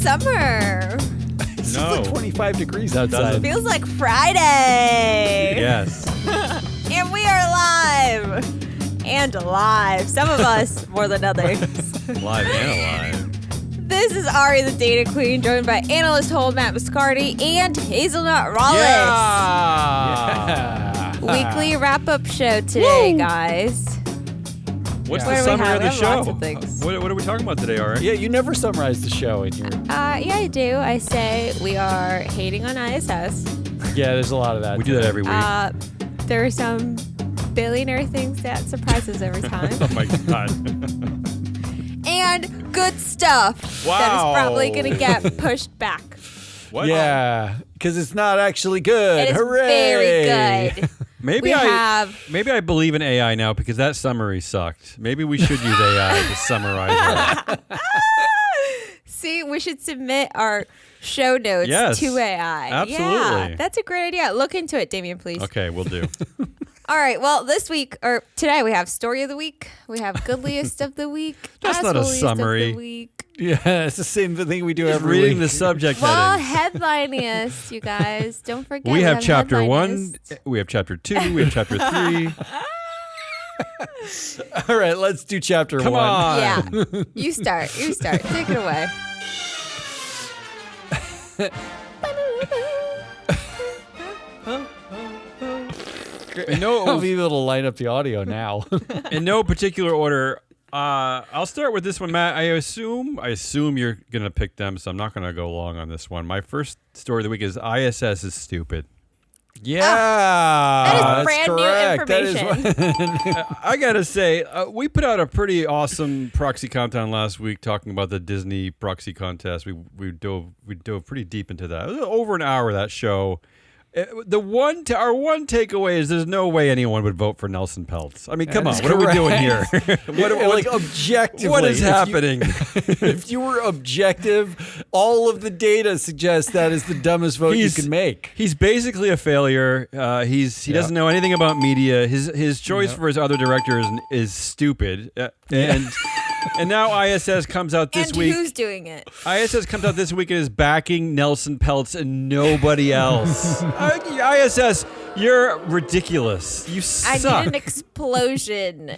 summer. It's like 25 degrees outside. Feels like Friday. Yes. And we are live. And alive. Some of us more than others. Live and alive. This is Ari, the Data Queen, joined by analyst Hole Matt Biscardi and Hazelnut Rollins. Yeah. Weekly wrap-up show today, guys. What's What the do we summary have? of the We have show? lots of things. What are we talking about today, Ari? Yeah, you never summarize the show in your. Yeah, I do. I say we are hating on ISS. Yeah, there's a lot of that. We do that every week. There are some billionaire things that surprise us every time. Oh my god. And good stuff that is Wow. probably going to get pushed back. What? Yeah, because it's not actually good. It is Hooray! very good. Maybe maybe I believe in AI now because that summary sucked. Maybe we should use AI to summarize it. See, we should submit our show notes to AI. Absolutely. Yeah, that's a great idea. Look into it, Damien, please. Okay, we'll do. All right. Well, this week or today we have story of the week. We have goodliest of the week. That's not a assholest summary. Of the week. Yeah, it's the same thing we do Just every reading week. the subject Well, heading. headliniest, you guys. Don't forget. We have chapter 1, headliniest. we have chapter 2, we have chapter 3. All right, let's do chapter Come 1. on. Yeah. You start. Take it away. I'll be able to line up the audio now. In no particular order, I'll start with this one, Matt. I assume you're gonna pick them, so I'm not gonna go long on this one. My first story of the week is ISS is stupid. Yeah, That is that's brand correct. new information. I gotta say, we put out a pretty awesome proxy content last week talking about the Disney proxy contest. We dove pretty deep into that. It was over an hour, that show. Our one takeaway is there's no way anyone would vote for Nelson Peltz. I mean, come on, That's what are we doing here? like objectively, what is happening? If you were objective, all of the data suggests that is the dumbest vote you can make. He's basically a failure. He doesn't know anything about media. His choice for his other director is stupid. And now ISS comes out this week. And who's doing it? ISS comes out this week and is backing Nelson Peltz and nobody else. ISS, you're ridiculous. You suck. I need an explosion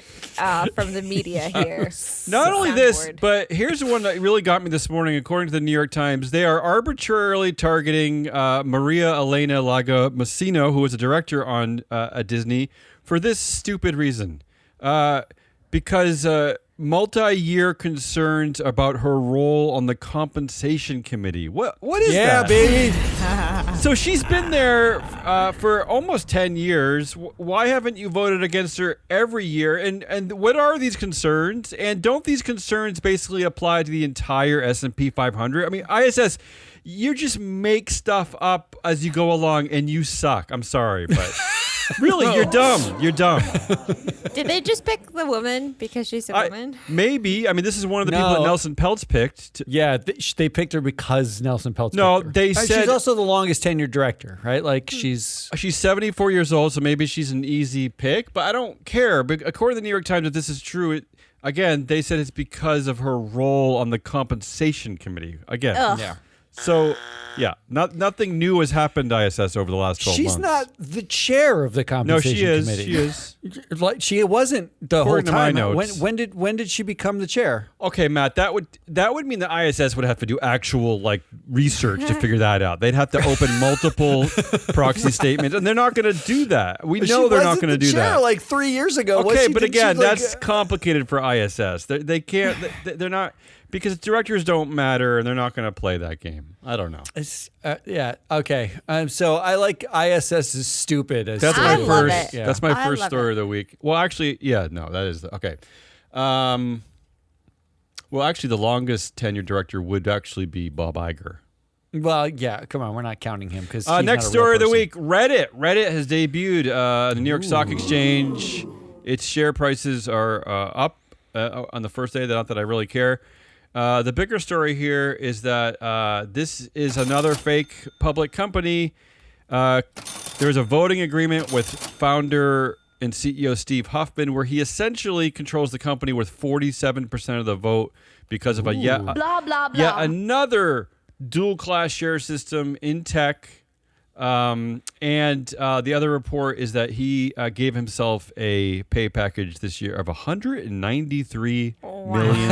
from the media here. Not only this, Soundboard. but here's the one that really got me this morning. According to the New York Times, they are arbitrarily targeting Maria Elena Lagomasino, who was a director on at Disney, for this stupid reason. Because multi-year concerns about her role on the compensation committee. What is that? Yeah, baby. So she's been there for almost 10 years. Why haven't you voted against her every year? And what are these concerns? And don't these concerns basically apply to the entire S&P 500? I mean, ISS, you just make stuff up as you go along and you suck. I'm sorry, but really, you're dumb. You're dumb. Did they just pick the woman because she's a woman? Maybe. I mean, this is one of the people that Nelson Peltz picked. Yeah, they picked her because Nelson Peltz. No, picked her. they said she's also the longest tenured director, right? Like she's 74 years old, so maybe she's an easy pick, but I don't care. But according to the New York Times, if this is true, again, they said it's because of her role on the compensation committee. Again. Ugh. yeah. So, yeah, nothing new has happened to ISS over the last 12 months. She's not the chair of the compensation committee. She is. Like she wasn't the According to whole my time. notes. When did she become the chair? Okay, Matt, that would mean that ISS would have to do actual research to figure that out. They'd have to open multiple proxy statements, and they're not going to do that. We know they're not going to do that. Like 3 years ago. Okay, but again, that's complicated for ISS. They can't. They're not. Because directors don't matter, and they're not going to play that game. I don't know. Yeah. Okay. So I like ISS is stupid. That's I my love first. it. Yeah. That's my I first love story it. of the week. Well, actually, yeah, no, that is okay. Well, actually, the longest tenured director would actually be Bob Iger. Well, yeah. Come on, we're not counting him because Next story of the week: Reddit. Reddit has debuted the New York Stock Exchange. Its share prices are up on the first day. Not that I really care. The bigger story here is that this is another fake public company. There's a voting agreement with founder and CEO Steve Huffman where he essentially controls the company with 47% of the vote because of blah, blah, blah. yet another dual class share system in tech. And the other report is that he gave himself a pay package this year of $193 million.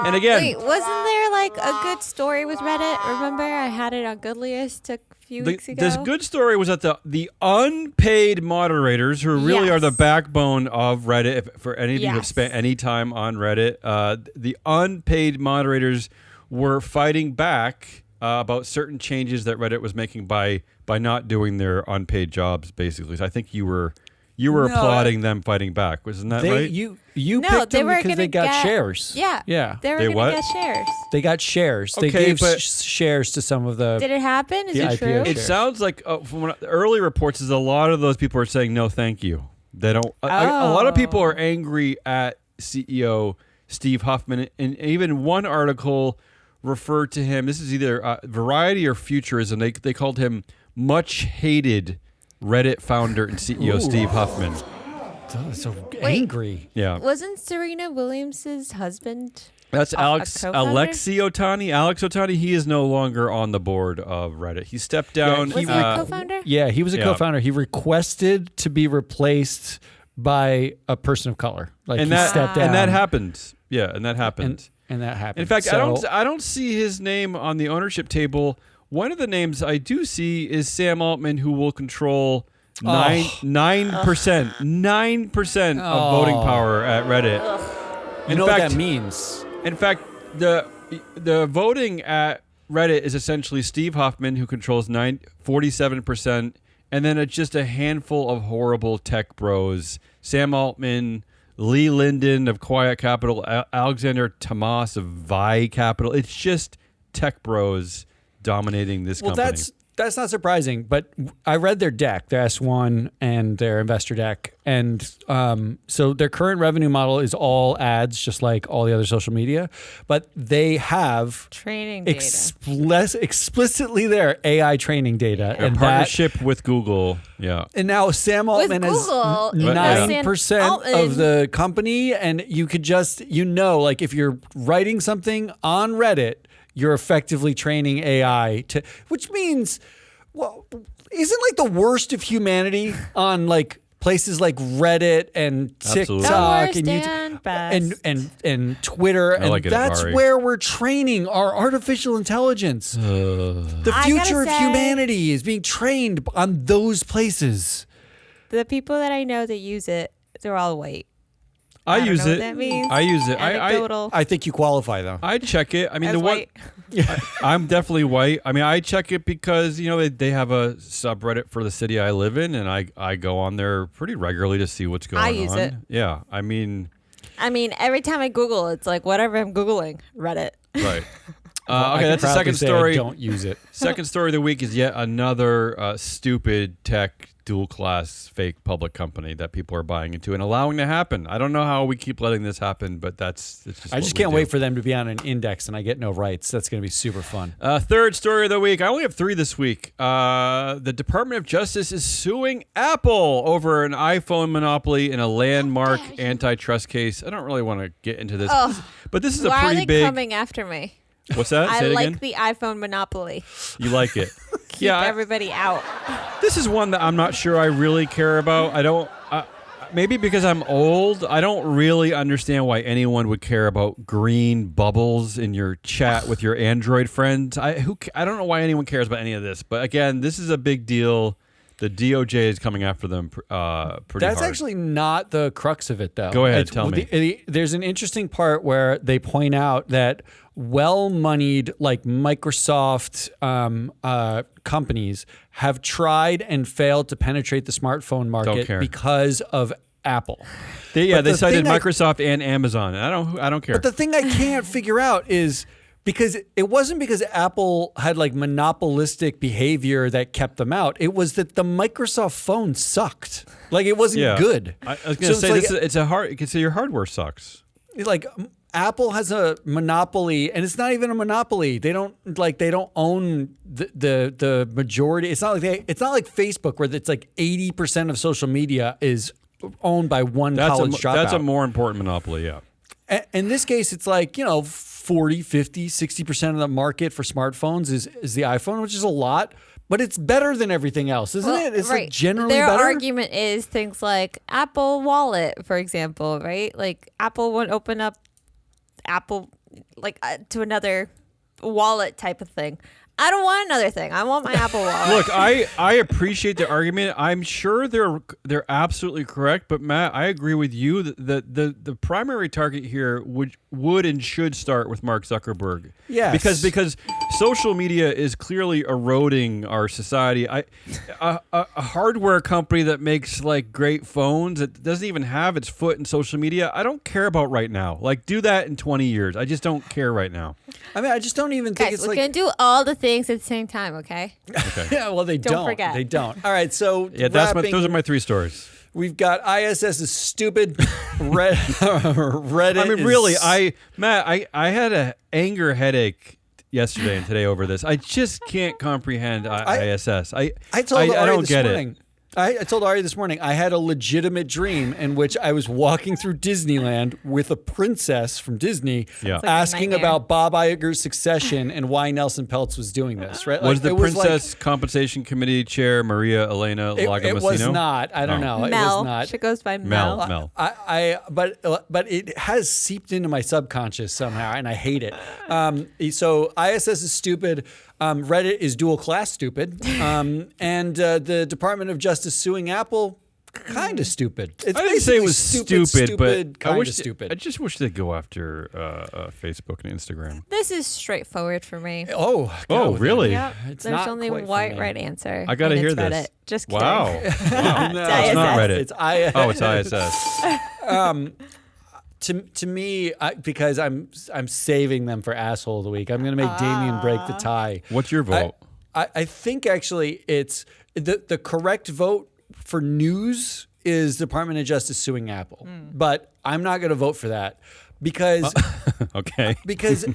And again, Wait, wasn't there like a good story with Reddit? Remember, I had it on Goodliest a few weeks ago. this good story was that the unpaid moderators, who really are the backbone of Reddit, if, for any of you who have spent any time on Reddit, the unpaid moderators were fighting back about certain changes that Reddit was making by not doing their unpaid jobs, basically. So I think you were applauding them fighting back. Wasn't that right? You picked them because they got shares. Yeah. They were going to get shares. They got shares. They Okay, gave but- shares to some of the. Did it happen? Is the it IPO true? shares. It sounds like from early reports is a lot of those people are saying no, thank you. They don't. A lot of people are angry at CEO Steve Huffman, and even one article referred to him. This is either Variety or Futurism. They called him much hated Reddit founder and CEO Steve Huffman. So angry. Yeah, Wasn't Serena Williams' husband? that's a Alex Otani. He is no longer on the board of Reddit. He stepped down. Was he a co-founder? Yeah, he was a co-founder. He requested to be replaced by a person of color. Like he stepped down, and that happened. Yeah, and that happened. And that happened. In fact, I don't see his name on the ownership table. One of the names I do see is Sam Altman, who will control 9% of voting power at Reddit. You know what that means? In fact, the voting at Reddit is essentially Steve Huffman, who controls 47%, and then it's just a handful of horrible tech bros: Sam Altman, Lee Linden of Quiet Capital, Alexander Tomas of Vi Capital. It's just tech bros dominating this company. That's not surprising, but I read their deck, their S1 and their investor deck, and so their current revenue model is all ads, just like all the other social media, but they have Training data. explicitly their AI training data. A partnership with Google, yeah. And now Sam Altman has Google, 9% of the company, and you could just, like if you're writing something on Reddit, you're effectively training AI which means, well, isn't like the worst of humanity on like places like Reddit and TikTok and YouTube and Twitter, and that's where we're training our artificial intelligence. The future of humanity is being trained on those places. The people that I know that use it, they're all white. I use know it. What that means. I use it. I think you qualify though. I check it. I mean, As white. I'm definitely white. I mean, I check it because they have a subreddit for the city I live in, and I go on there pretty regularly to see what's going on. I use it. Yeah, I mean, every time I Google, it's like whatever I'm Googling, Reddit. Right. Okay, that's the second story. Don't use it. Second story of the week is yet another stupid tech dual class fake public company that people are buying into and allowing to happen. I don't know how we keep letting this happen, but it's just I just can't wait for them to be on an index and I get no rights. That's going to be super fun. Third story of the week. I only have 3 this week. The Department of Justice is suing Apple over an iPhone monopoly in a landmark antitrust case. I don't really want to get into this, but this is a Why pretty are they big. coming after me? What's that? I Say it like again? the iPhone monopoly. You like it? Keep everybody out. This is one that I'm not sure I really care about. I don't. Maybe because I'm old, I don't really understand why anyone would care about green bubbles in your chat with your Android friends. I don't know why anyone cares about any of this. But again, this is a big deal. The DOJ is coming after them pretty That's hard. actually not the crux of it, though. Go ahead, tell me. There's an interesting part where they point out that well-moneyed, like Microsoft companies have tried and failed to penetrate the smartphone market because of Apple. They cited Microsoft and Amazon. I don't care. But the thing I can't figure out is because it wasn't because Apple had like monopolistic behavior that kept them out. It was that the Microsoft phone sucked. Like it wasn't good. I was going to say you can say your hardware sucks. Like Apple has a monopoly, and it's not even a monopoly. They don't own the majority. It's not like Facebook where it's like 80% of social media is owned by one college dropout. That's a more important monopoly, yeah. In this case, it's like, 40, 50, 60% of the market for smartphones is the iPhone, which is a lot, but it's better than everything else, isn't it? It's like generally Their better. Their argument is things like Apple Wallet, for example, right? Like Apple won't open up Apple to another wallet type of thing. I don't want another thing. I want my Apple Wallet. Look, I appreciate the argument. I'm sure they're absolutely correct, but Matt, I agree with you that the primary target here would and should start with Mark Zuckerberg. Yes. Because social media is clearly eroding our society. A hardware company that makes like great phones that doesn't even have its foot in social media, I don't care about right now. Like, do that in 20 years. I just don't care right now. I mean, I just don't even think Guys, it's we're like gonna do all the things at the same time, okay? yeah, well, they don't. forget. They don't. All right, so Yeah, those are my 3 stories. We've got ISS is stupid. Reddit. I mean, really, Matt, I had an anger headache yesterday and today over this. I just can't comprehend ISS. I told Ari don't this get morning. it. I told Ari this morning I had a legitimate dream in which I was walking through Disneyland with a princess from Disney Yeah. asking nightmare. about Bob Iger's succession and why Nelson Peltz was doing this. Right? Was Like, the it Princess Compensation Committee Chair Maria Elena It Lagomasino? was not. I don't know. It Mel. was not. She goes by Mel. Mel. But it has seeped into my subconscious somehow, and I hate it. So ISS is stupid. Reddit is dual class stupid, and the Department of Justice suing Apple, kind of stupid. It's I didn't say it was stupid, but kind of I stupid. just wish they'd go after Facebook and Instagram. This is straightforward for me. Oh, Oh, go really? Yep. It's There's not only quite for one me. right answer. I gotta and hear it's this. Reddit. Just kidding. Wow. No, It's not ISS. Reddit. It's ISS. Oh, it's ISS. To me, because I'm saving them for asshole of the week. I'm going to make Damien break the tie. What's your vote? I think actually it's the correct vote for news is Department of Justice suing Apple, but I'm not going to vote for that because Okay. because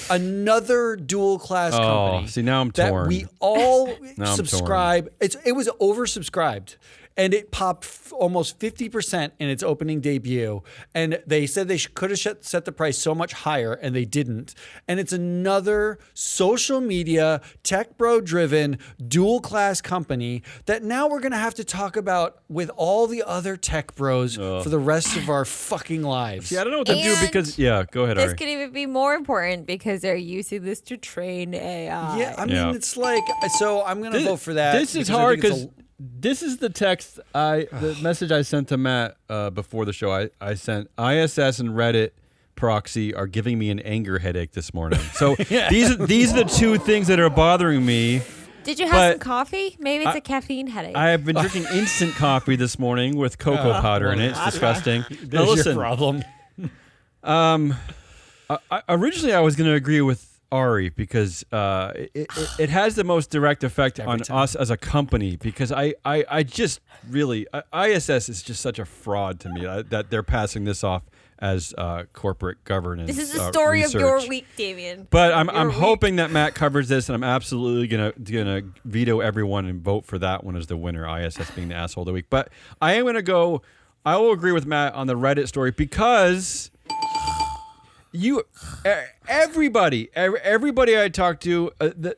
another dual class company. See, now I'm that torn. we all Now I'm subscribe. It was oversubscribed. And it popped almost 50% in its opening debut. And they said they could have set the price so much higher, and they didn't. And it's another social media, tech bro driven, dual class company that now we're going to have to talk about with all the other tech bros for the rest of our fucking lives. See, I don't know what to do And because go ahead, This Ari. could even be more important because they're using this to train AI. Yeah, I mean, Yeah. it's like, so I'm going to vote for that. This is because I hard think it's because this is the text the message I sent to Matt before the show. I sent ISS and Reddit proxy are giving me an anger headache this morning. So these are the 2 things that are bothering me. Did you have But some coffee? Maybe it's a caffeine headache. I have been drinking instant coffee this morning with cocoa powder in it. It's disgusting. Now there's listen, your problem. originally I was going to agree with Ari because it has the most direct effect on us as a company because I just really ISS is just such a fraud to me that they're passing this off as corporate governance. this is the story research. of your week, Damien. But I'm Your week. hoping that Matt covers this, and I'm absolutely gonna veto everyone and vote for that one as the winner. ISS being the asshole of the week. But I am gonna go. I will agree with Matt on the Reddit story because everybody I talk to,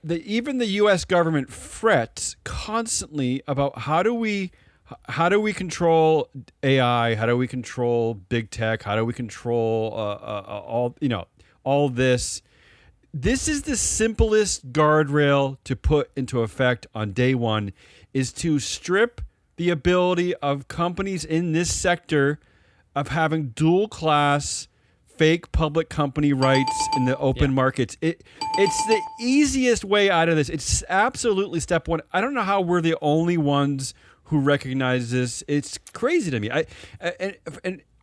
even the U.S. government frets constantly about how do we control AI? How do we control big tech? How do we control all this? This is the simplest guardrail to put into effect on day one, is to strip the ability of companies in this sector of having dual class fake public company rights in the open markets. It's the easiest way out of this. It's absolutely step one. I don't know how we're the only ones who recognize this. It's crazy to me. And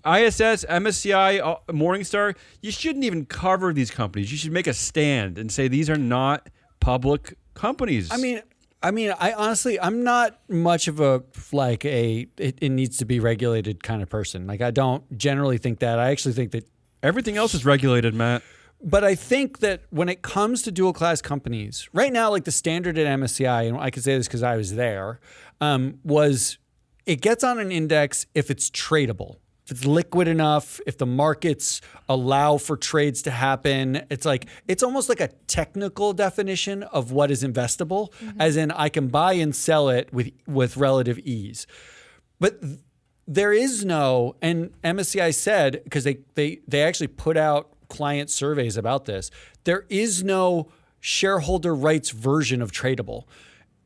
ISS, MSCI, Morningstar, you shouldn't even cover these companies. You should make a stand and say these are not public companies. I mean, I honestly, I'm not much of a it needs to be regulated kind of person. Like, I don't generally think that. I actually think that everything else is regulated, Matt. But I think that when it comes to dual class companies, right now, like the standard at MSCI, and I can say this because I was there, was it gets on an index if it's tradable. it's liquid enough, if the markets allow for trades to happen, it's almost like a technical definition of what is investable, as in I can buy and sell it with relative ease. But there is no, and MSCI said, because they actually put out client surveys about this, there is no shareholder rights version of tradable.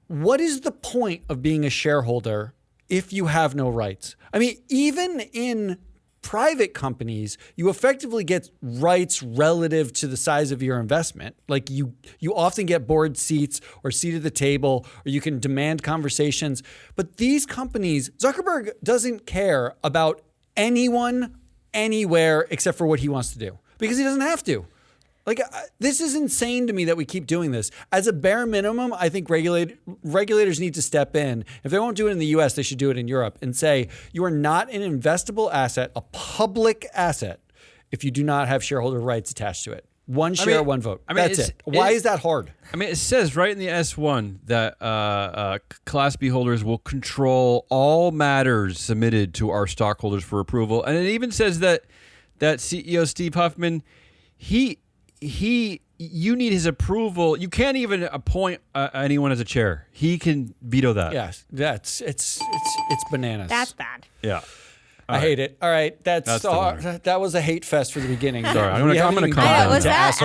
What is the point of being a shareholder if you have no rights? I mean, even in private companies, you effectively get rights relative to the size of your investment. Like you often get board seats or seat at the table, or you can demand conversations. But these companies, Zuckerberg doesn't care about anyone anywhere except for what he wants to do, because he doesn't have to. Like, this is insane to me that we keep doing this. As a bare minimum, I think regulators need to step in. If they won't do it in the US, they should do it in Europe and say, you are not an investable asset, a public asset, if you do not have shareholder rights attached to it. One share, one vote. That's it. Why is that hard? I mean, it says right in the S1 that Class B holders will control all matters submitted to our stockholders for approval. And it even says that CEO Steve Huffman, you need his approval. You can't even appoint anyone as a chair. He can veto that. Yes, it's bananas. That's bad. Yeah. I hate it. All right, that was a hate fest for the beginning. Sorry, I'm gonna calm down. Was that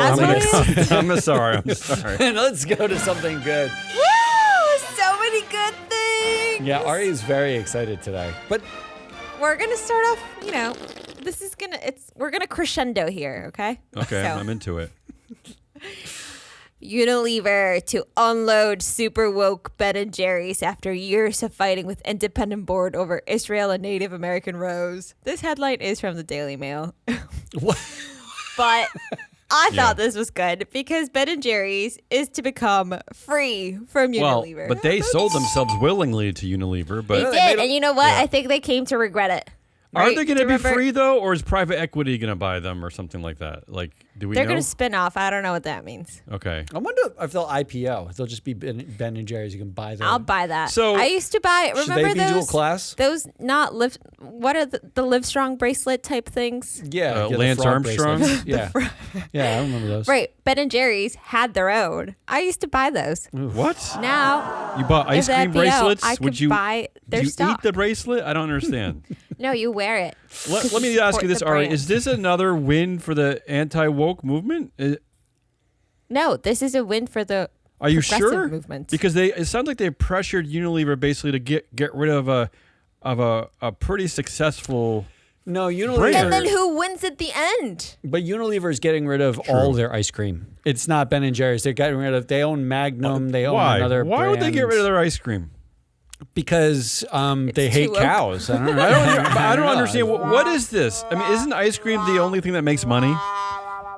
I'm sorry. And let's go to something good. Woo! So many good things. Yeah, Ari is very excited today. But we're gonna start off. We're gonna crescendo here. Okay. Okay, So, I'm into it. Unilever to unload super woke Ben & Jerry's after years of fighting with independent board over Israel and Native American rose. This headline is from the Daily Mail. what? But I thought this was good because Ben & Jerry's is to become free from Unilever. Well, but they sold themselves willingly to Unilever. But They did, and you know what? I think they came to regret it. Are they going to be free, though, or is private equity going to buy them or something like that? Like, do we know? They're going to spin off. I don't know what that means. Okay. I wonder if they'll IPO. If they'll just be Ben & Jerry's. You can buy them. I'll buy that. So I used to buy. Should Remember they be dual class? Those not live. What are the Livestrong bracelet type things? Yeah, Lance Armstrong. Yeah, I remember those. Right. Ben & Jerry's had their own. I used to buy those. What? Now You bought ice if cream IPO, bracelets? I could Would you buy their do you stock. eat the bracelet? I don't understand. No, you wear it. Let me ask you this, Support the Ari. brand. Is this another win for the anti-woke movement? No, this is a win for the Are you progressive sure? movement. Because it sounds like they pressured Unilever basically to get rid of a pretty successful. No, and Unilever. then who wins at the end? But Unilever is getting rid of all their ice cream. It's not Ben & Jerry's. They're getting rid of. They own Magnum. They own Why? another. Why would they get rid of their ice cream? Because they hate too woke. cows. I don't know. I don't understand. What is this? I mean, isn't ice cream the only thing that makes money?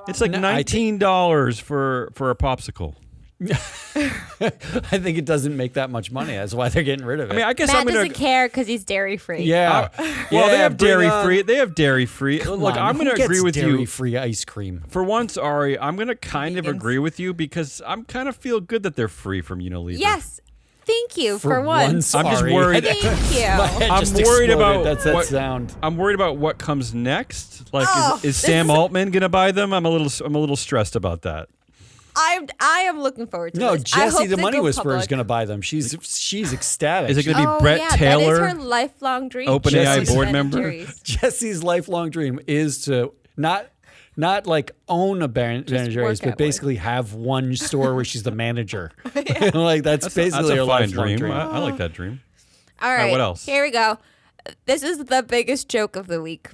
It's like $19 for a popsicle. I think it doesn't make that much money. That's why they're getting rid of it. I mean, I guess Matt doesn't care because he's dairy free. Yeah. Well, they have dairy free. They have dairy free. Look, I'm going to agree with you. Dairy-free ice cream. For once, Ari, I'm going to kind of Vegans. agree with you because I'm kind of feel good that they're free from Unilever. Yes. Thank you for once. I'm just Ari. worried. Thank you. I'm just worried exploded. about That's that what, sound. I'm worried about what comes next. Like, is this Sam is- Altman going to buy them? I'm a little stressed about that. I am looking forward to No, this. I hope Jessie, the they Money go Whisperer, is public. going to buy them. She's ecstatic. Is it going to be Oh, Brett yeah, Taylor? That is her lifelong dream. OpenAI Jesse's board Ben & member? Jerry's. Jesse's lifelong dream is to not like own a Ben & Jerry's, work but at basically have one store where she's the manager. Like that's basically That's her a fine lifelong dream. I like that dream. All right. what else? Here we go. This is the biggest joke of the week.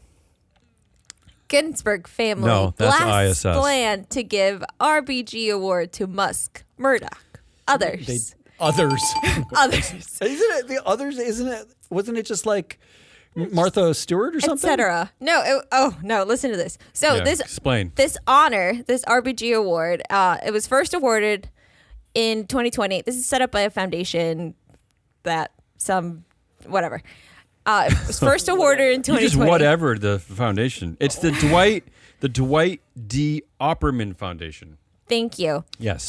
Ginsburg family No, that's blasts ISS. plan to give RBG award to Musk, Murdoch, others. Others. Others, Isn't it the others? Isn't it? Wasn't it just like Martha Stewart or something? etc. No, listen to this. So Yeah, explain. this honor, this RBG award, it was first awarded in 2020. This is set up by a foundation that whatever. It was first awarded in 2020. You just whatever the foundation. It's the Dwight D. Opperman Foundation. Thank you. Yes.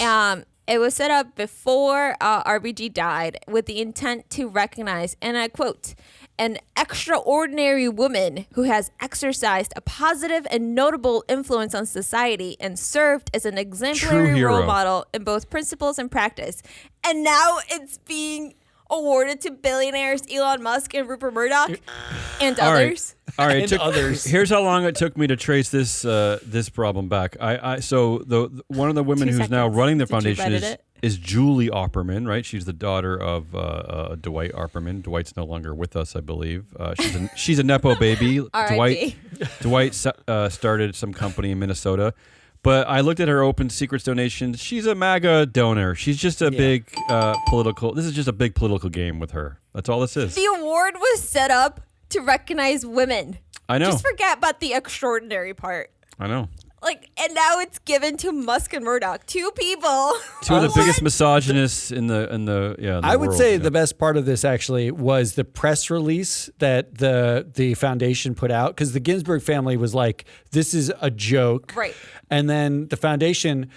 It was set up before RBG died with the intent to recognize, and I quote, an extraordinary woman who has exercised a positive and notable influence on society and served as an exemplary role model in both principles and practice. And now it's being awarded to billionaires Elon Musk and Rupert Murdoch and others. All right, others. Here's how long it took me to trace this problem back. So one of the women 2 who's now seconds. running the Did you foundation Reddit is Julie Opperman, right? She's the daughter of Dwight Opperman. Dwight's no longer with us, I believe. She's a nepo baby. Dwight started some company in Minnesota. But I looked at her open secrets donations. She's a MAGA donor. She's just a big political. This is just a big political game with her. That's all this is. The award was set up to recognize women. I know. Just forget about the extraordinary part. I know. And now it's given to Musk and Murdoch, 2 people. 2 of the biggest misogynists in the I would world, say the best part of this actually was the press release that the foundation put out, because the Ginsburg family was like, this is a joke. Right. And then the foundation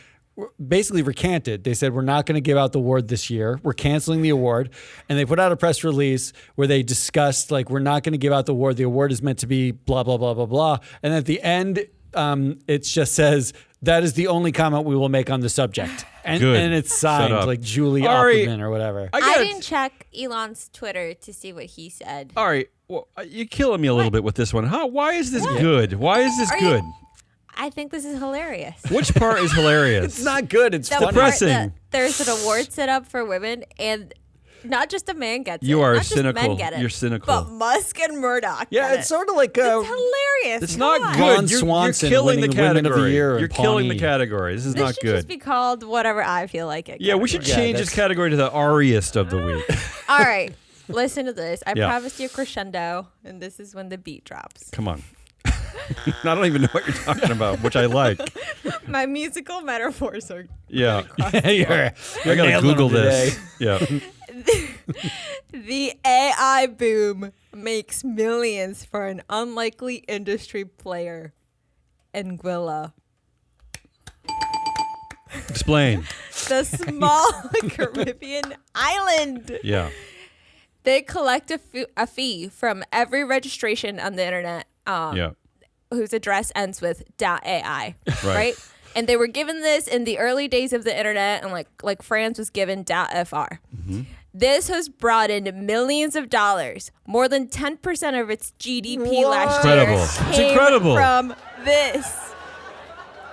basically recanted. They said, we're not going to give out the award this year. We're canceling the award. And they put out a press release where they discussed, like, we're not going to give out the award. The award is meant to be blah, blah, blah, blah, blah. And at the end, it just says, that is the only comment we will make on the subject. And it's signed like Julie Opperman or whatever. I didn't check Elon's Twitter to see what he said. All right. Well, you're killing me a little bit with this one. Why is this good? Why is this good? I think this is hilarious. Which part is hilarious? It's not good. It's funny. Depressing. There's an award set up for women, and not just a man gets You it. are not just cynical. men get it, You're cynical. But Musk and Murdoch Yeah, get it's it. sort of like It's hilarious. It's Come not on. good. Ron You're Swanson killing the winning Women of the category. Year in You're killing the Pawnee. category. This is This not should good. just be called whatever I feel like it. Yeah, we should category. change this category to the ariest of the week. All right, listen to this. I Yeah. promised you a crescendo, and this is when the beat drops. Come on. I don't even know what you're talking about, which I like. My musical metaphors are. Yeah. You're I gotta nailing Google them today. this. Yeah. The AI boom makes millions for an unlikely industry player, Anguilla. Explain. The small Caribbean island. Yeah. They collect a fee from every registration on the internet Yeah. whose address ends with .ai, Right. right? And they were given this in the early days of the internet, and like France was given .fr. This has brought in millions of dollars. More than 10% of its GDP last year Incredible. It's came incredible. from this.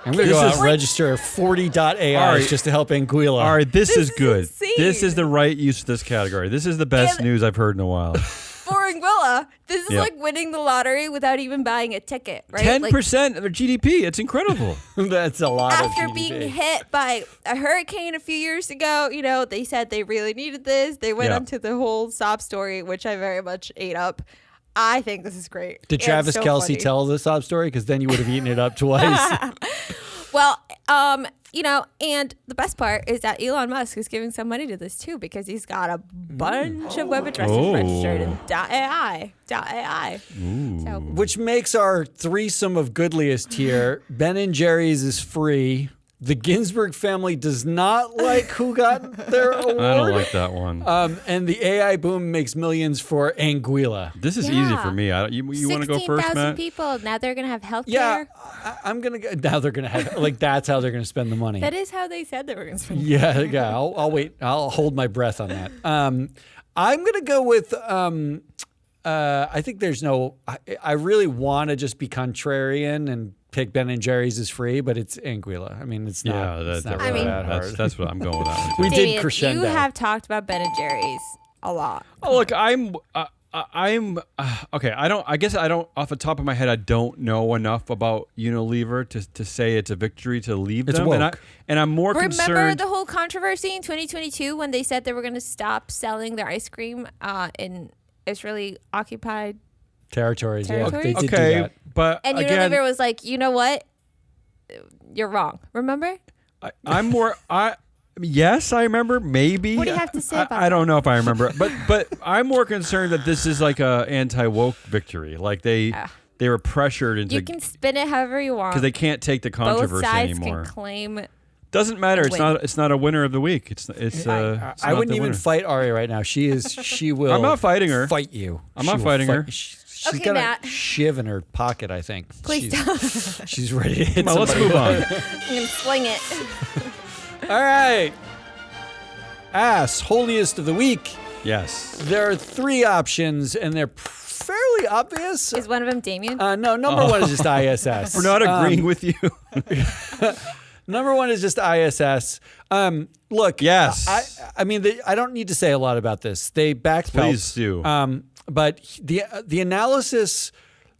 I'm going to This go out is and register 40 AIs All right. just to help Anguilla. All right, this is good. insane. This is the right use of this category. This is the best And- news I've heard in a while. For Anguilla, this is Yeah. like winning the lottery without even buying a ticket, right? 10% of their GDP. It's incredible. That's a lot After of GDP. being hit by a hurricane a few years ago, they said they really needed this. They went Yeah. onto the whole sob story, which I very much ate up. I think this is great. Did It's Travis so Kelce funny. tell the sob story? Because then you would have eaten it up twice. Well, and the best part is that Elon Musk is giving some money to this too, because he's got a bunch of web addresses Oh. registered in .ai. So Which makes our threesome of goodliest here. Ben and Jerry's is free. The Ginsburg family does not like who got their award. I don't like that one. And the AI boom makes millions for Anguilla. This is Yeah. easy for me. You want to go first, 16,000 Matt? people. Now they're going to have health Yeah, care. I'm going to go. Now they're going to have, like, that's how they're going to spend the money. That is how they said they were going to spend. Yeah. I'll wait. I'll hold my breath on that. I'm going to go with, I think there's no, I really want to just be contrarian and pick Ben and Jerry's is free, but it's Anguilla. I mean, it's not, Yeah, it's not that's, really I mean- that hard. that's what I'm going with that one. too. We did Damien, crescendo. You have talked about Ben and Jerry's a lot. Oh, look, I'm okay. I guess I don't. Off the top of my head, I don't know enough about Unilever to say it's a victory to leave It's them. woke. And I'm more Remember concerned. the whole controversy in 2022 when they said they were going to stop selling their ice cream in Israeli occupied, Territories. Yeah, Territories? they did do Okay, that. but and again, Unilever was like, you know what? You're wrong. Remember? I'm more. Yes, I remember. Maybe. What do you have to say about I don't know if I remember, but I'm more concerned that this is like a anti-woke victory. Like they were pressured into You can spin it however you want. because they can't take the Both controversy sides anymore. can claim Doesn't matter. It's Win. not. It's not a winner of the week. It's I wouldn't even fight Aria right now. She will. I'm not fighting her. Fight you. I'm not fighting her. She's Okay, got Matt. a shiv in her pocket, I think. Please don't. She's ready to hit Come on, let's somebody. move on. I'm going to sling it. All right. Ass, holiest of the week. Yes. There are 3 options, and they're fairly obvious. Is one of them Damien? No, number 1 is just ISS. We're not agreeing with you. Number 1 is just ISS. Look, Yes. I mean, I don't need to say a lot about this. They backed Please Peltz. do. But the analysis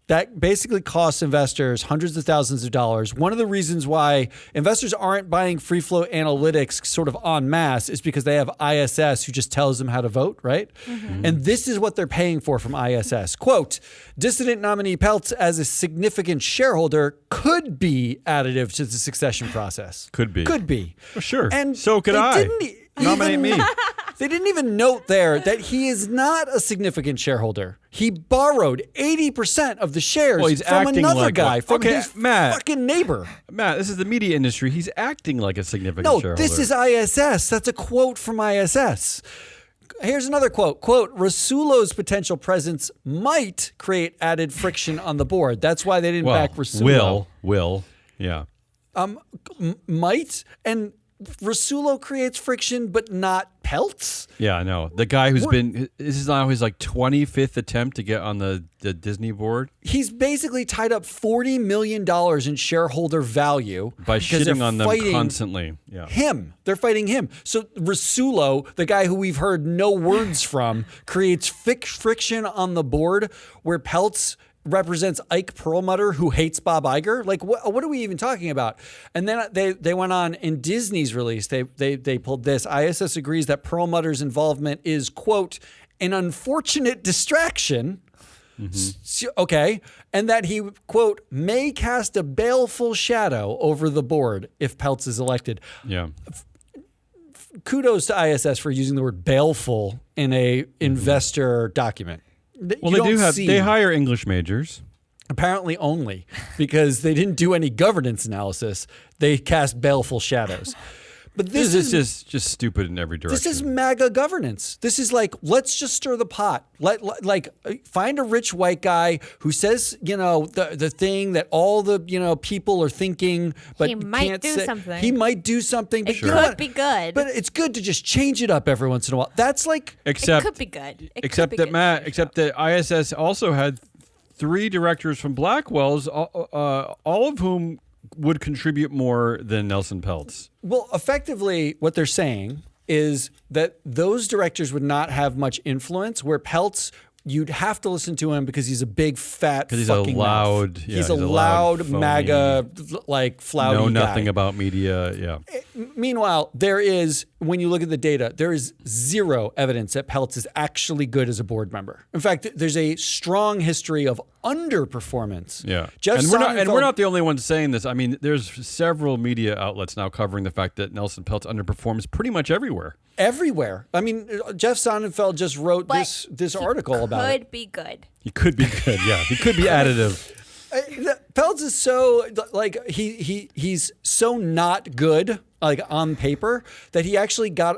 that basically costs investors hundreds of thousands of dollars. One of the reasons why investors aren't buying free flow analytics sort of en masse is because they have ISS who just tells them how to vote, right? Mm-hmm. And this is what they're paying for from ISS. Quote, dissident nominee Peltz as a significant shareholder could be additive to the succession process. Could be. Could be. Well, sure. And so could they I. didn't Nominate me. They didn't even note there that he is not a significant shareholder. He borrowed 80% of the shares Well, he's from acting another like guy, one. from Okay, his Matt. fucking neighbor. Matt, this is the media industry. He's acting like a significant No, shareholder. this is ISS. That's a quote from ISS. Here's another quote. Quote, Rasulo's potential presence might create added friction on the board. That's why they didn't back Rasulo. Will. Yeah. Might? And Rasulo creates friction, but not Peltz? Yeah, I know. The guy who's been, this is now his like 25th attempt to get on the Disney board. He's basically tied up $40 million in shareholder value By because they're shitting on them fighting constantly. Yeah. him. They're fighting him. So Rasulo, the guy who we've heard no words from, creates friction on the board where Peltz represents Ike Perlmutter, who hates Bob Iger. Like, what are we even talking about? And then they went on in Disney's release. They pulled this. ISS agrees that Perlmutter's involvement is, quote, an unfortunate distraction. Mm-hmm. Okay. And that he, quote, may cast a baleful shadow over the board if Peltz is elected. Yeah. Kudos to ISS for using the word baleful in a investor document. Well, they hire English majors. Apparently only because they didn't do any governance analysis. They cast baleful shadows. But this is just stupid in every direction. This is MAGA governance. This is like, let's just stir the pot. Find a rich white guy who says, the thing that all the, people are thinking, but he might do something. He might do something. But it could be good. But it's good to just change it up every once in a while. That's like, it could be good. Except that ISS also had 3 directors from Blackwell's, all of whom would contribute more than Nelson Peltz. Well, effectively, what they're saying is that those directors would not have much influence, where Peltz, you'd have to listen to him because he's a big, fat fucking mouth. He's a loud MAGA, like, flouty Know guy. nothing about media, yeah. Meanwhile, there is, when you look at the data, there is zero evidence that Peltz is actually good as a board member. In fact, there's a strong history of underperformance. Yeah. Jeff We're not the only ones saying this. I mean, there's several media outlets now covering the fact that Nelson Peltz underperforms pretty much everywhere. Everywhere. I mean, Jeff Sonnenfeld just wrote this article about it. Could be good. He could be good, yeah. He could be additive. Peltz is so, like, he's so not good, like, on paper, that he actually got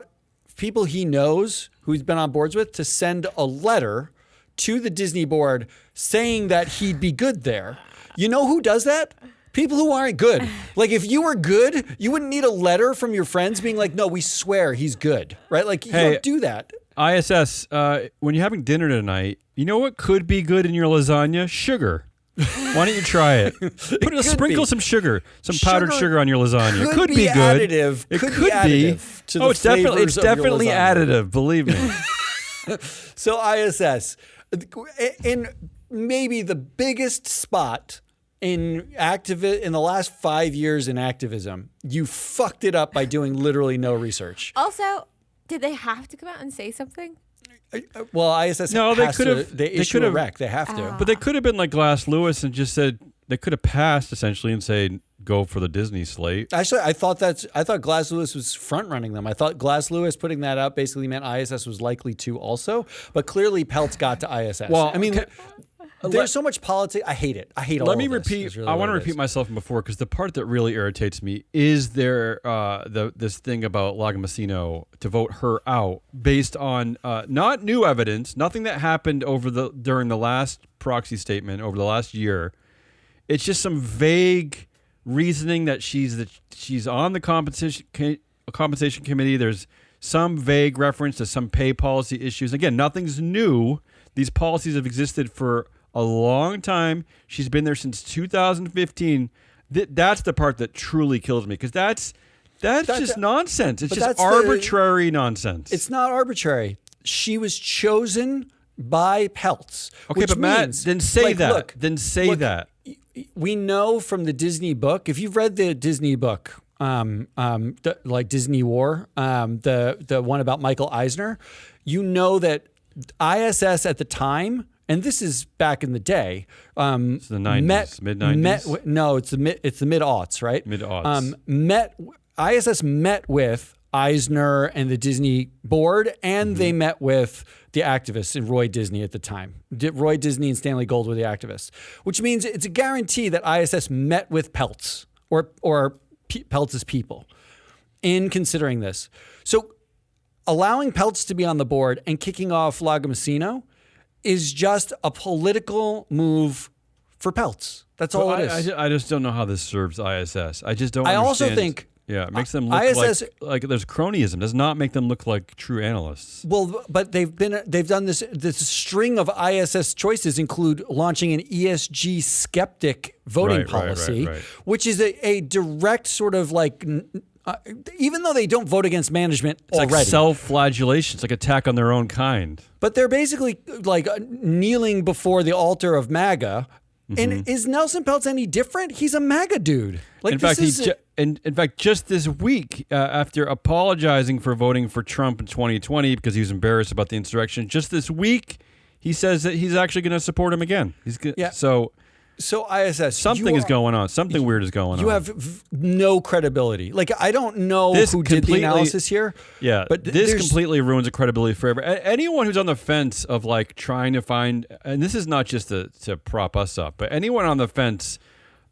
people he knows who he's been on boards with to send a letter to the Disney board saying that he'd be good there. You know who does that? People who aren't good. Like, if you were good, you wouldn't need a letter from your friends being like, no, we swear he's good, right? Like, you don't do that. ISS, when you're having dinner tonight, you know what could be good in your lasagna? Sugar. Why don't you try it? Sprinkle some sugar, some powdered sugar on your lasagna. Could be good. Additive. It could be additive to the it's definitely additive. Believe me. So ISS, in maybe the biggest spot in the last 5 years in activism, you fucked it up by doing literally no research. Also, did they have to come out and say something? Well, ISS they could have. They issue a rec. They have to. But they could have been like Glass Lewis and just said they could have passed essentially and say go for the Disney slate. Actually, I thought Glass Lewis was front running them. I thought Glass Lewis putting that out basically meant ISS was likely to also. But clearly, Peltz got to ISS. Well, I mean, there's so much politics. I hate it. I hate all Let me of this, repeat. is really I what want to it repeat is. myself from before because the part that really irritates me is this thing about Lagomasino to vote her out based on not new evidence, nothing that happened during the last proxy statement over the last year. It's just some vague reasoning that she's on the compensation committee. There's some vague reference to some pay policy issues. Again, nothing's new. These policies have existed for a long time. She's been there since 2015. That's the part that truly kills me because that's just nonsense. It's just arbitrary nonsense. It's not arbitrary. She was chosen by Peltz. Okay, but Matt, then say that. Then say that. We know from the Disney book, if you've read the Disney book, like Disney War, the one about Michael Eisner, you know that ISS at the time, and this is back in the day, it's the 90s, mid-90s? No, it's the mid-aughts, right? Mid-aughts. ISS met with Eisner and the Disney board, and they met with the activists and Roy Disney at the time. Roy Disney and Stanley Gold were the activists, which means it's a guarantee that ISS met with Peltz or Peltz's people in considering this. So allowing Peltz to be on the board and kicking off Lagomasino is just a political move for Peltz. That's all it is. I just don't know how this serves ISS. I just don't understand. also think it makes them look like there's cronyism. Does not make them look like true analysts. Well, but they've done this string of ISS choices include launching an ESG skeptic voting policy, which is a direct sort of like even though they don't vote against management already. Like self-flagellation. It's like attack on their own kind. But they're basically like kneeling before the altar of MAGA. And is Nelson Peltz any different? He's a MAGA dude. Like, in fact, just this week, after apologizing for voting for Trump in 2020 because he was embarrassed about the insurrection, just this week, he says that he's actually going to support him again. So ISS, something is going on. Something weird is going on. You have no credibility. Like, I don't know who did the analysis here. Yeah, but this completely ruins the credibility forever. Anyone who's on the fence of like trying to find, and this is not just to prop us up, but anyone on the fence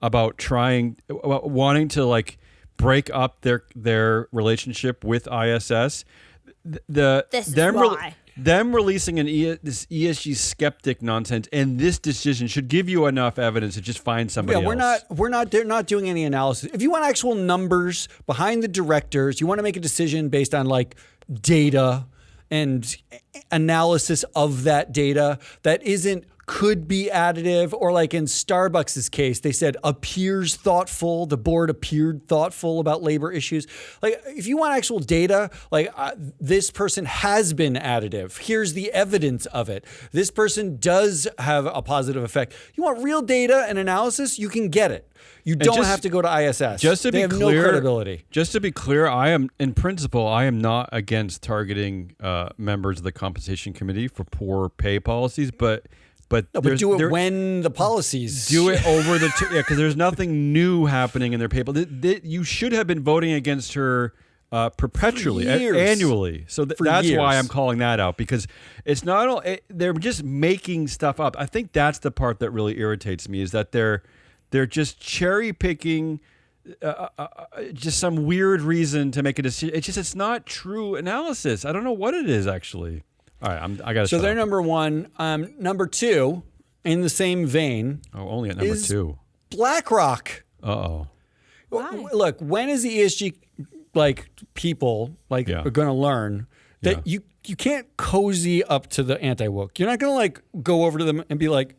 about wanting to like break up their relationship with ISS, them releasing this ESG skeptic nonsense and this decision should give you enough evidence to just find somebody else. They're not doing any analysis. If you want actual numbers behind the directors, you want to make a decision based on like data and analysis of that data that could be additive, or like in Starbucks' case, they said appears thoughtful. The board appeared thoughtful about labor issues. Like, if you want actual data, like this person has been additive. Here's the evidence of it. This person does have a positive effect. You want real data and analysis? You can get it. You don't have to go to ISS. They have no credibility. Just to be clear, in principle, I am not against targeting members of the compensation committee for poor pay policies, but do it when the policies. Do it over because there's nothing new happening in their paper. You should have been voting against her perpetually, annually. So that's why I'm calling that out, because it's not. They're just making stuff up. I think that's the part that really irritates me, is that they're just cherry picking. Just some weird reason to make a decision. It's not true analysis. I don't know what it is actually. All right, I got to. So they're number one. Number two, in the same vein. Oh, only at number two. BlackRock. Uh-oh. Look, when is the ESG people are going to learn that you can't cozy up to the anti-woke? You're not going to go over to them and be like,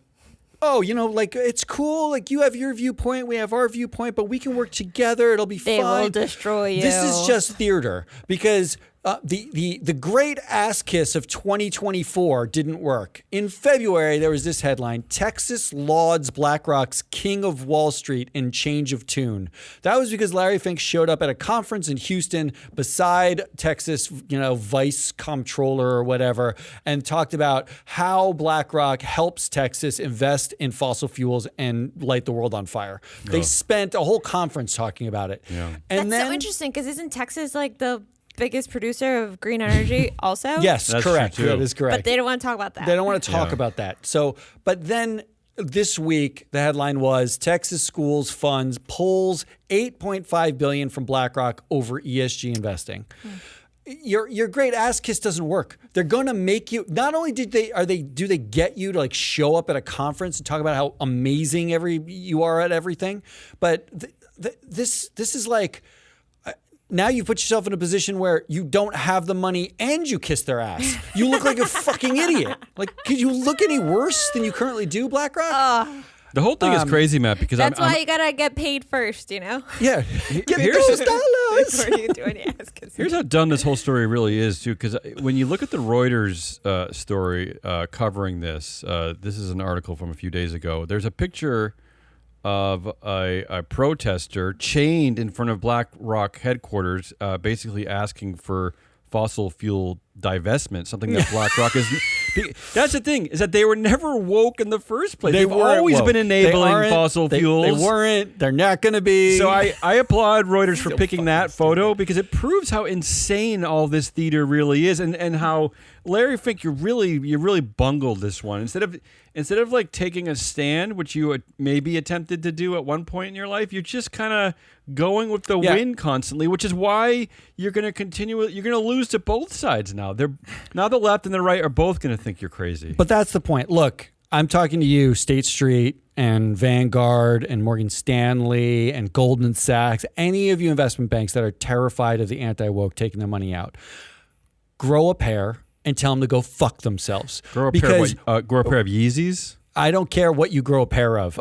oh, it's cool. Like, you have your viewpoint, we have our viewpoint, but we can work together. It'll be fine. They will destroy you. This is just theater, because the great ass kiss of 2024 didn't work. In February, there was this headline: Texas lauds BlackRock's King of Wall Street in change of tune. That was because Larry Fink showed up at a conference in Houston beside Texas, vice comptroller or whatever, and talked about how BlackRock helps Texas invest in fossil fuels and light the world on fire. Yeah. They spent a whole conference talking about it. Yeah. And that's so interesting, because isn't Texas like the biggest producer of green energy also? Yes, that's correct. That is correct. But they don't want to talk about that. They don't want to talk about that. So, but then this week, the headline was Texas schools funds pulls $8.5 billion from BlackRock over ESG investing. Your great ass kiss doesn't work. They're going to make you. Not only do they get you to like show up at a conference and talk about how amazing you are at everything, but this is like. Now you put yourself in a position where you don't have the money and you kiss their ass. You look like a fucking idiot. Like, could you look any worse than you currently do, BlackRock? The whole thing is crazy, Matt, because that's why you gotta get paid first, you know? Yeah. Get those dollars. Before you do any ass kissing. Here's how dumb this whole story really is, too, because when you look at the Reuters story covering this, this is an article from a few days ago. There's a picture of a protester chained in front of BlackRock headquarters, basically asking for fossil fuel divestment, something that BlackRock is. That's the thing, is that they were never woke in the first place. They've always been enabling fossil fuels. They weren't. They're not going to be. So I applaud Reuters for picking that photo because it proves how insane all this theater really is, and how Larry Fink, you really bungled this one. Instead of like taking a stand, which you maybe attempted to do at one point in your life, you're just kind of going with the wind constantly, which is why you're going to continue. You're going to lose to both sides now. Now the left and the right are both going to think you're crazy. But that's the point. Look, I'm talking to you, State Street and Vanguard and Morgan Stanley and Goldman Sachs, any of you investment banks that are terrified of the anti-woke taking their money out. Grow a pair and tell them to go fuck themselves. Grow a pair of Yeezys? I don't care what you grow a pair of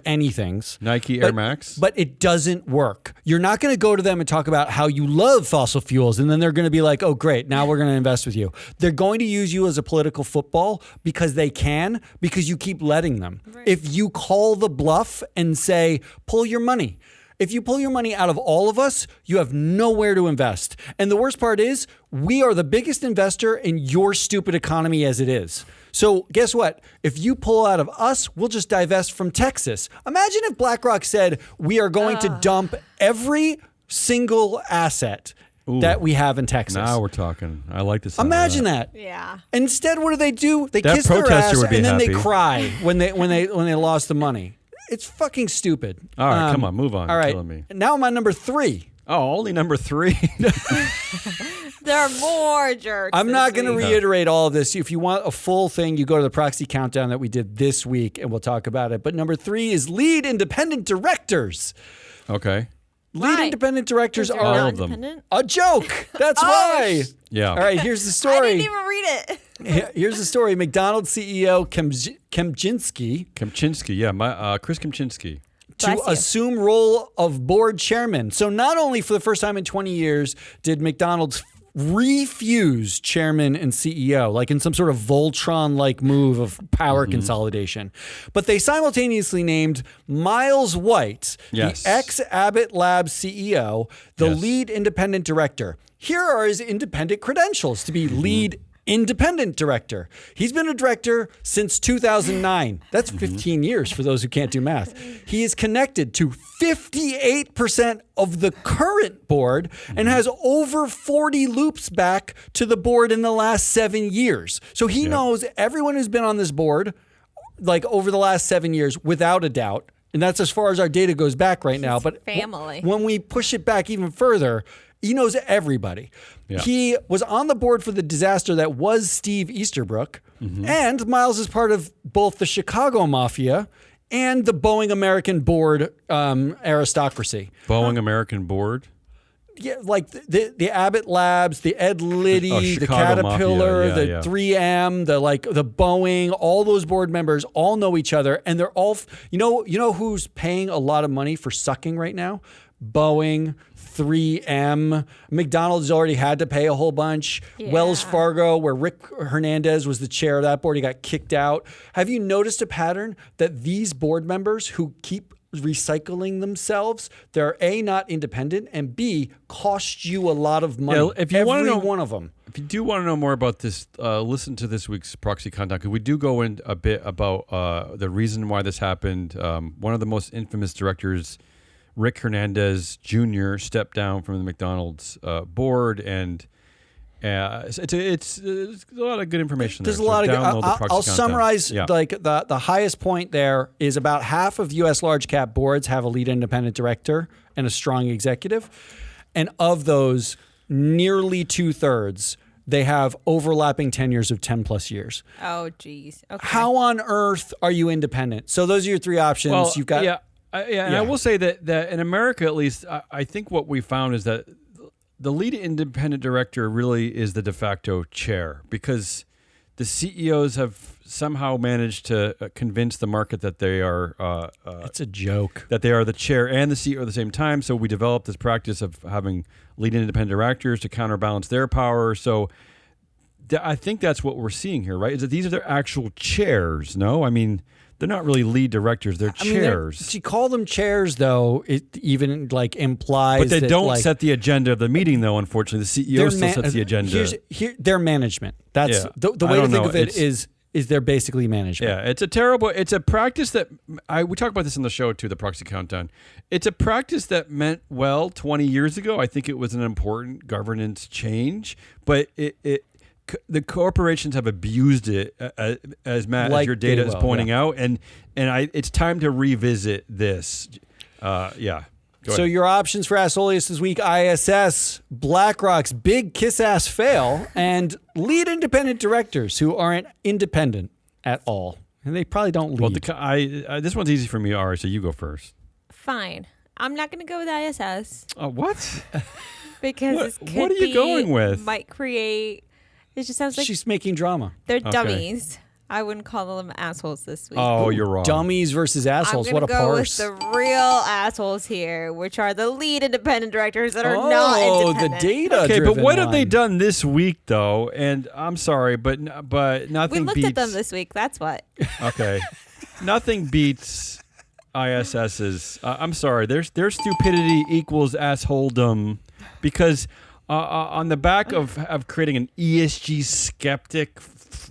anythings. Nike Air Max. But it doesn't work. You're not going to go to them and talk about how you love fossil fuels, and then they're going to be like, oh, great, now we're going to invest with you. They're going to use you as a political football because you keep letting them. Right. If you call the bluff and say, pull your money. If you pull your money out of all of us, you have nowhere to invest. And the worst part is, we are the biggest investor in your stupid economy as it is. So guess what? If you pull out of us, we'll just divest from Texas. Imagine if BlackRock said, we are going to dump every single asset that we have in Texas. Now we're talking. I like this. Imagine that. Yeah. Instead, what do? They kiss their ass and then they cry when they lost the money. It's fucking stupid. All right, come on, move on. All right, now I'm on number 3. Oh, only number 3. There are more jerks. I'm not going to reiterate all of this. If you want a full thing, you go to the proxy countdown that we did this week, and we'll talk about it. But number 3 is lead independent directors. Okay. Lead independent directors are all of them a joke. That's why. Yeah. All right, here's the story. I didn't even read it. Here's the story. McDonald's CEO Kempczinski, Chris Kempczinski, to assume role of board chairman. So not only for the first time in 20 years did McDonald's refuse chairman and CEO, like in some sort of Voltron-like move of power consolidation, but they simultaneously named Miles White, the ex-Abbott Labs CEO, the lead independent director. Here are his independent credentials to be lead independent director. He's been a director since 2009. That's 15 years for those who can't do math. He is connected to 58% of the current board and has over 40 loops back to the board in the last 7 years. So he knows everyone who's been on this board like over the last 7 years without a doubt. And that's as far as our data goes back right now. But family. When we push it back even further, he knows everybody. Yeah. He was on the board for the disaster that was Steve Easterbrook. And Miles is part of both the Chicago Mafia and the Boeing American board aristocracy. Boeing American board? Yeah, like the Abbott Labs, the Ed Liddy, the Caterpillar, the 3M, the Boeing, all those board members all know each other, and they're all you know who's paying a lot of money for sucking right now? Boeing, 3M, McDonald's already had to pay a whole bunch. Yeah. Wells Fargo, where Rick Hernandez was the chair of that board, he got kicked out. Have you noticed a pattern that these board members who keep recycling themselves, they're A, not independent, and B, cost you a lot of money. Yeah, if you want to know one of them. If you do want to know more about this, listen to this week's Proxy Countdown, because we do go in a bit about the reason why this happened. One of the most infamous directors, Rick Hernandez Jr., stepped down from the McDonald's board, and It's a lot of good information. There's there. a lot of. Download the Proxy I'll Countdown. summarize. Yeah. Like the highest point there is about half of U.S. large cap boards have a lead independent director and a strong executive, and of those, nearly 2/3 they have overlapping tenures of 10 plus years. Oh, geez. Okay. How on earth are you independent? So those are your three options. Well, You've got and I will say that in America, at least, I think what we found is that the lead independent director really is the de facto chair, because the CEOs have somehow managed to convince the market that they are it's a joke. That they are the chair and the CEO at the same time. So we developed this practice of having lead independent directors to counterbalance their power. So I think that's what we're seeing here, right? Is that these are their actual chairs? No, I mean, they're not really lead directors; they're chairs. To call them chairs, though, it even like implies. But they that, don't like, set the agenda of the meeting, though. Unfortunately, the CEO still sets the agenda. Their management. That's the way to think of it is they're basically management. Yeah, it's a practice that we talked about this on the show too, the Proxy Countdown. It's a practice that meant well 20 years ago. I think it was an important governance change, but the corporations have abused it, as Matt, as your data is pointing out, and it's time to revisit this. So your options for Assolius this week: ISS, BlackRock's big kiss-ass fail, and lead independent directors who aren't independent at all. And they probably don't lead. Well, this one's easy for me, Ari, so you go first. Fine. I'm not going to go with ISS. What? Because what are you going with? Might create... It just sounds like... She's making drama. They're dummies. I wouldn't call them assholes this week. Oh, you're wrong. Dummies versus assholes. What a parse. parse. I'm going to go with the real assholes here, which are the lead independent directors that are not independent. The data. Okay, but what have they done this week, though? And I'm sorry, but nothing beats... We looked at them this week. That's what. Okay. Nothing beats ISS's... I'm sorry. Their stupidity equals assholedom, because on the back of creating an ESG skeptic...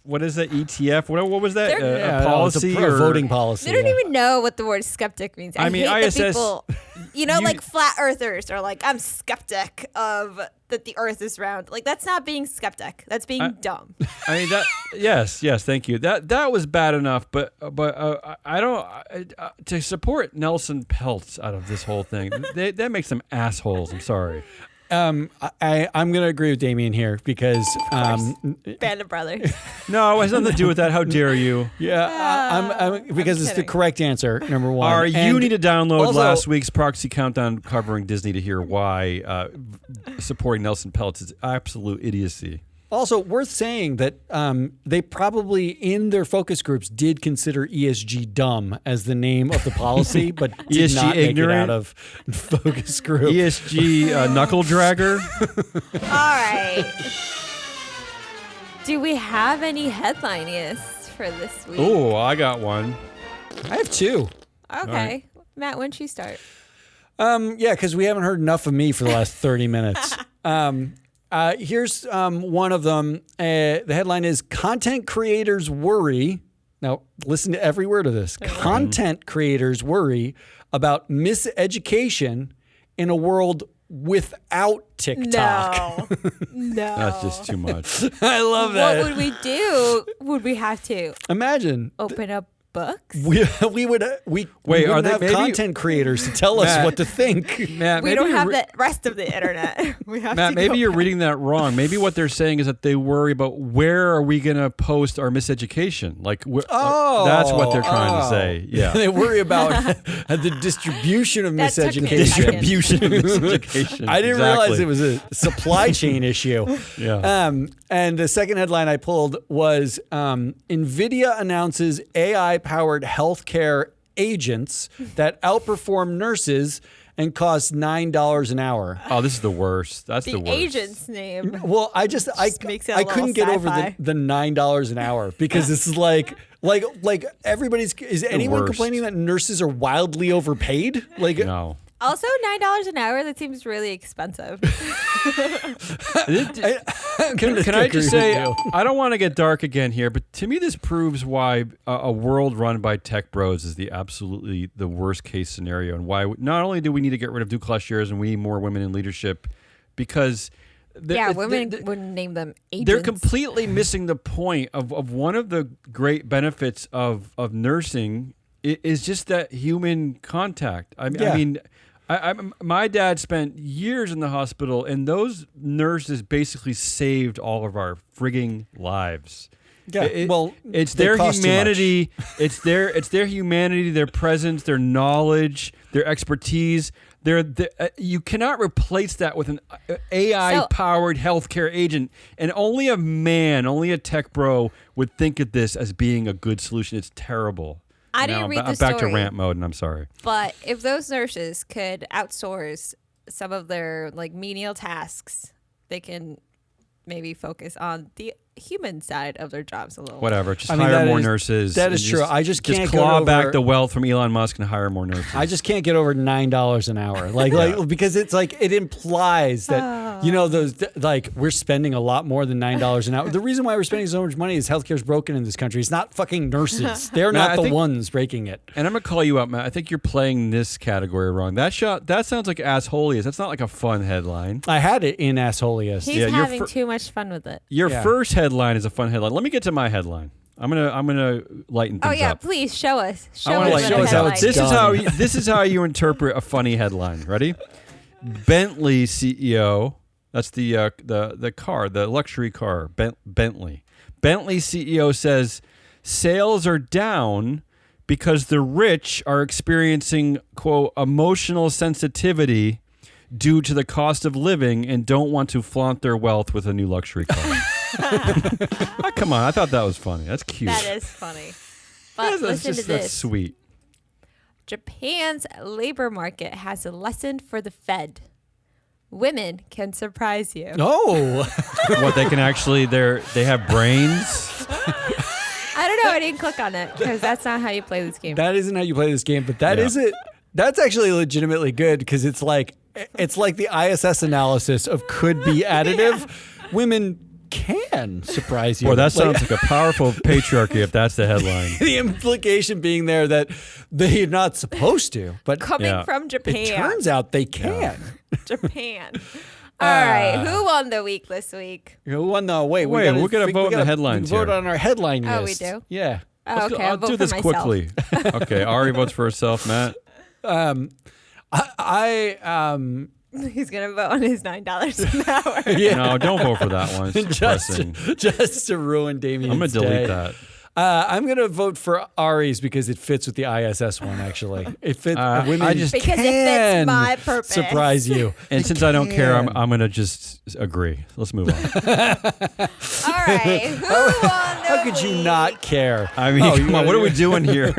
What is that, ETF? What was that? A policy or voting policy? They don't even know what the word skeptic means. I mean, hate ISS, the people, like flat earthers are like, I'm skeptic of that the earth is round. Like, that's not being skeptic. That's being dumb. I mean, yes, thank you. That was bad enough, but I don't to support Nelson Peltz out of this whole thing. That makes them assholes. I'm sorry. I'm going to agree with Damien here because Band of Brothers. No, it has nothing to do with that. How dare you? Yeah, because it's the correct answer. Number one. Ari, you need to download last week's Proxy Countdown covering Disney to hear why supporting Nelson Peltz is absolute idiocy. Also, worth saying that they probably in their focus groups did consider ESG dumb as the name of the policy, but did ESG not ignorant? make it out of focus group. ESG knuckle dragger. All right. Do we have any headline-iest for this week? Oh, I got one. I have two. Okay. Right. Matt, why don't you start? Yeah, because we haven't heard enough of me for the last 30 minutes. Here's one of them. The headline is Content Creators Worry. Now, listen to every word of this. Content creators worry about miseducation in a world without TikTok. No. That's just too much. I love that. What would we do? Would we have to imagine open up books? We wouldn't have content creators to tell us what to think. Matt, we don't have the rest of the internet. We have Matt, to maybe you're reading that wrong. Maybe what they're saying is that they worry about where are we going to post our miseducation. That's what they're trying to say. Yeah, they worry about the distribution of miseducation. I didn't realize it was a supply chain issue. Yeah. And the second headline I pulled was NVIDIA announces AI-powered healthcare agents that outperform nurses and cost $9 an hour. Oh, this is the worst. That's the worst. The agent's name. Well, I couldn't get over the $9 an hour because this is like is anyone complaining that nurses are wildly overpaid? No. Also, $9 an hour, that seems really expensive. Can I just say, I don't want to get dark again here, but to me this proves why a world run by tech bros is absolutely the worst case scenario, and why not only do we need to get rid of Duclass shares and we need more women in leadership, because women wouldn't name them agents. They're completely missing the point of one of the great benefits of nursing is just that human contact. I mean, my dad spent years in the hospital, and those nurses basically saved all of our frigging lives. Yeah, it's their humanity. It's their humanity, their presence, their knowledge, their expertise. You cannot replace that with an AI-powered healthcare agent. And only a tech bro would think of this as being a good solution. It's terrible. I didn't read the I'm story. back to rant mode, and I'm sorry. But if those nurses could outsource some of their menial tasks, they can maybe focus on the human side of their jobs a little. Whatever, just hire more nurses. That is true. I just can't claw back the wealth from Elon Musk and hire more nurses. I just can't get over $9 an hour, because it's it implies that those we're spending a lot more than $9 an hour. The reason why we're spending so much money is healthcare's broken in this country. It's not fucking nurses. They're not the ones breaking it. And I'm gonna call you out, Matt. I think you're playing this category wrong. That sounds like assholiest. That's not like a fun headline. I had it in assholiest. He's having too much fun with it. Your first headline is a fun headline. Let me get to my headline. I'm gonna lighten things up. Please show us. Show us how it's done. This is how you interpret a funny headline. Ready? Bentley CEO. That's the car, the luxury car, Bentley. Bentley CEO says sales are down because the rich are experiencing, quote, emotional sensitivity due to the cost of living and don't want to flaunt their wealth with a new luxury car. Oh, come on. I thought that was funny. That's cute. That is funny. But listen to this. That's sweet. Japan's labor market has a lesson for the Fed. Women can surprise you. Oh. What, they can actually, they have brains? I don't know. I didn't click on it because that's not how you play this game. That isn't how you play this game, but that's actually legitimately good because it's like the ISS analysis of could be additive. Women can surprise you. Boy, that sounds like a powerful patriarchy if that's the headline. The implication being there that they're not supposed to, but coming from Japan. It turns out they can. Yeah. Japan. All right. Who won the week this week? Who won the wait? We're gonna vote on the headlines. We vote on our headline list. Oh, we do? Yeah. Oh, okay. I'll do this quickly. Okay. Ari votes for herself. Matt. He's gonna vote on his $9 an hour. Yeah. No, don't vote for that one. It's depressing. just to ruin Damien's I'm gonna delete that. I'm gonna vote for Ari's because it fits with the ISS one. Actually, it fits. Women because it fits my purpose. Surprise you. And since I don't care, I'm gonna just agree. Let's move on. All right. Who won the How could you not care? I mean, come on. What are we doing here?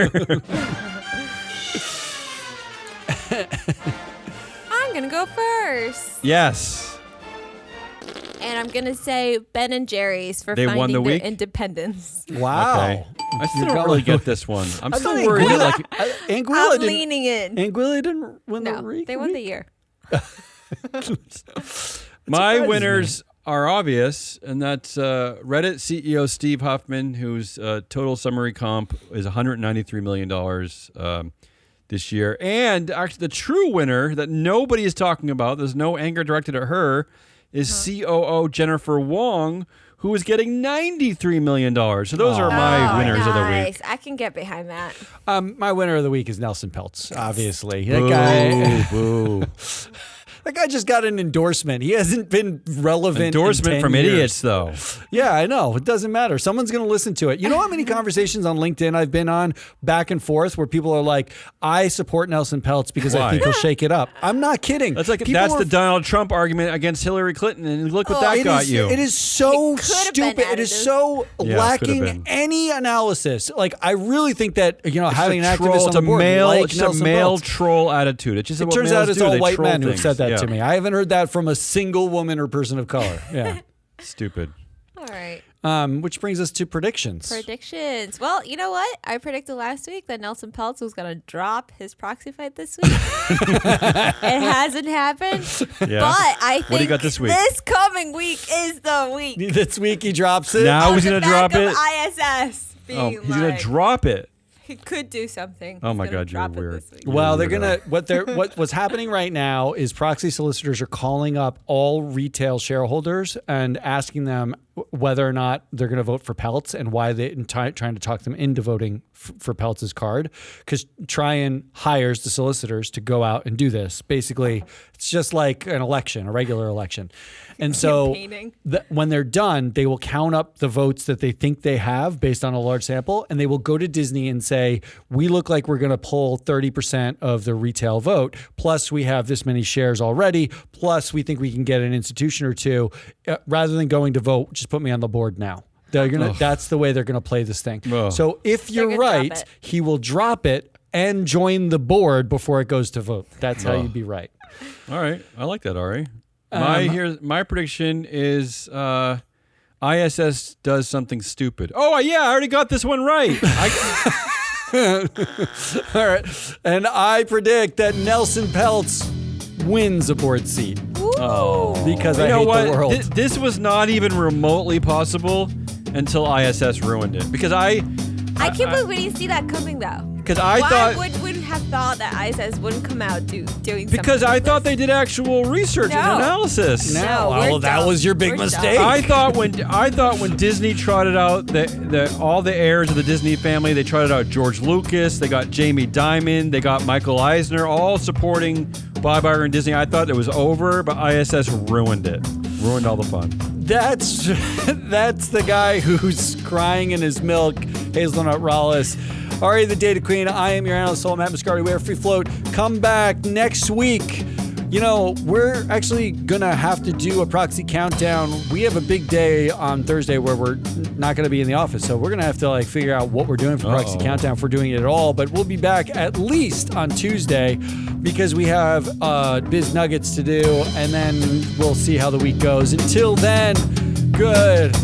I'm gonna go first. Yes. And I'm gonna say Ben and Jerry's for They won finding the their week? independence. Wow. Okay. I still don't really get this one. I'm still worried. Anguilla I'm didn't. leaning in. Anguilla didn't win the No, week. they won the year. My winners are obvious, and that's Reddit CEO Steve Huffman, whose total summary comp is $193 million this year. And actually, the true winner that nobody is talking about, there's no anger directed at her, is COO Jennifer Wong, who is getting $93 million. So those are my winners of the week. I can get behind that. My winner of the week is Nelson Peltz, obviously. Boo, That guy, boo. that guy just got an endorsement. He hasn't been relevant. Endorsement in 10 from years. idiots, though. Yeah, I know. It doesn't matter. Someone's going to listen to it. You know how many conversations on LinkedIn I've been on back and forth where people are like, I support Nelson Peltz because I think he'll shake it up. I'm not kidding. That's the Donald Trump argument against Hillary Clinton, and look what that got you. It is so It could have been stupid. It is so lacking any analysis. Like, I really think that, having an activist on the board like it's Nelson a male Peltz, troll attitude. It's just it what turns males out it's do. all They white troll men who've things. said that Yeah. to me. I haven't heard that from a single woman or person of color. Yeah. Stupid. All right. Which brings us to predictions. Predictions. Well, you know what? I predicted last week that Nelson Peltz was going to drop his proxy fight this week. It hasn't happened. Yeah. But I think What do you got this week? this coming week is the week. This week he drops it. Now On he's the going to drop back it. of ISS. Oh, he's going to drop it. He could do something. Oh He's my gonna God, you're drop it weird. this week. Well, they're gonna what's happening right now is proxy solicitors are calling up all retail shareholders and asking them whether or not they're going to vote for Peltz and why they trying to talk them into voting for Peltz's card, because Tryon hires the solicitors to go out and do this. Basically, it's just like an election, a regular election. And so when they're done, they will count up the votes that they think they have based on a large sample, and they will go to Disney and say, we look like we're going to pull 30% of the retail vote, plus we have this many shares already, plus we think we can get an institution or two. Rather than going to vote, just put me on the board now. They're gonna. That's the way they're going to play this thing. So if you're right, he will drop it and join the board before it goes to vote. That's how you'd be right. All right. I like that, Ari. My prediction is ISS does something stupid. Oh, yeah, I already got this one right. All right. And I predict that Nelson Peltz wins a board seat. Oh. Because I hate the world. This was not even remotely possible until ISS ruined it. Because I can't believe we didn't see that coming, though. Because I thought... Why would have thought that ISS wouldn't come out doing something? Because I thought they did actual research and analysis. No, well, that was your big mistake. I thought when Disney trotted out all the heirs of the Disney family, they trotted out George Lucas, they got Jamie Dimon, they got Michael Eisner, all supporting Bob Iger and Disney. I thought it was over, but ISS ruined it. Ruined all the fun. That's the guy who's crying in his milk, Hazelnut Rollis. Ari, the Data Queen. I am your analyst, Matt Mascardi. We are Free Float. Come back next week. You know, we're actually going to have to do a proxy countdown. We have a big day on Thursday where we're not going to be in the office. So we're going to have to figure out what we're doing for proxy countdown, if we're doing it at all. But we'll be back at least on Tuesday because we have biz nuggets to do. And then we'll see how the week goes. Until then, good